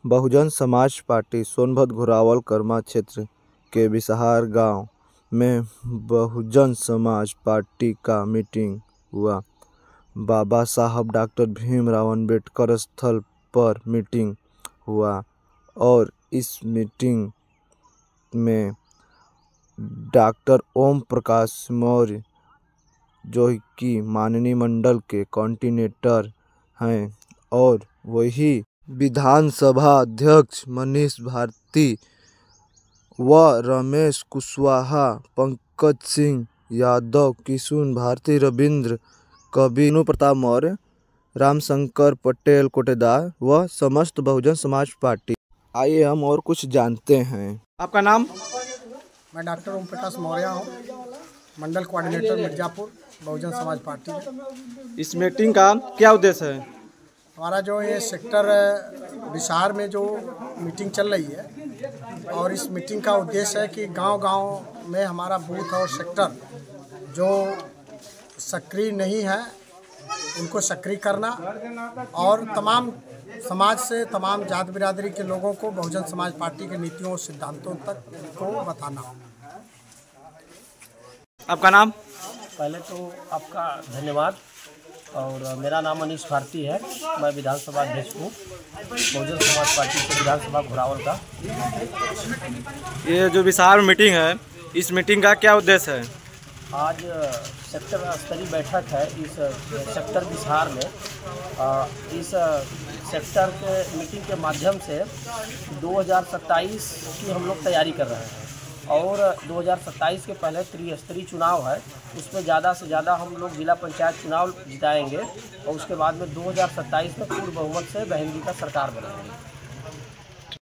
Bahujan Samaj party Sonbhadra Ghorawal Karma क्षेत्र के बिसहार गांव में बहुजन समाज पार्टी का मीटिंग हुआ। बाबा साहब डॉक्टर भीमराव अंबेडकर स्थल पर मीटिंग हुआ और इस मीटिंग में डॉक्टर ओम प्रकाश मौर्य जो कि माननीय मंडल के कोऑर्डिनेटर हैं और वही विधानसभा अध्यक्ष मनीष भारती व रमेश कुशवाहा, पंकज सिंह यादव, किशुन भारती, रविंद्र कवि, विष्णु प्रताप मौर्य, रामशंकर पटेल कोटेदार व समस्त बहुजन समाज पार्टी। आइए हम और कुछ जानते हैं। आपका नाम? मैं डॉक्टर ओम प्रकाश मौर्य हूँ, मंडल कोऑर्डिनेटर मिर्जापुर बहुजन समाज पार्टी। इस मीटिंग का क्या उद्देश्य है? हमारा जो ये सेक्टर बिसार में जो मीटिंग चल रही है और इस मीटिंग का उद्देश्य है कि गांव-गांव में हमारा बूथ और सेक्टर जो सक्रिय नहीं है उनको सक्रिय करना और तमाम समाज से तमाम जात बिरादरी के लोगों को बहुजन समाज पार्टी के नीतियों और सिद्धांतों तक को बताना। आपका नाम? पहले तो आपका धन्यवाद और मेरा नाम मनीष भारती है। मैं विधानसभा अध्यक्ष हूँ बहुजन समाज पार्टी के विधानसभा घोरावल का। ये जो बिसहार मीटिंग है, इस मीटिंग का क्या उद्देश्य है? आज सेक्टर स्तरीय बैठक है इस सेक्टर बिसहार में। इस सेक्टर के मीटिंग के माध्यम से 2027 की हम लोग तैयारी कर रहे हैं और 2027 के पहले त्रिस्तरीय चुनाव है, उसमें ज़्यादा से ज़्यादा हम लोग जिला पंचायत चुनाव जिताएंगे और उसके बाद में 2027 में पूर्ण बहुमत से बहन जी का सरकार बनाएंगे।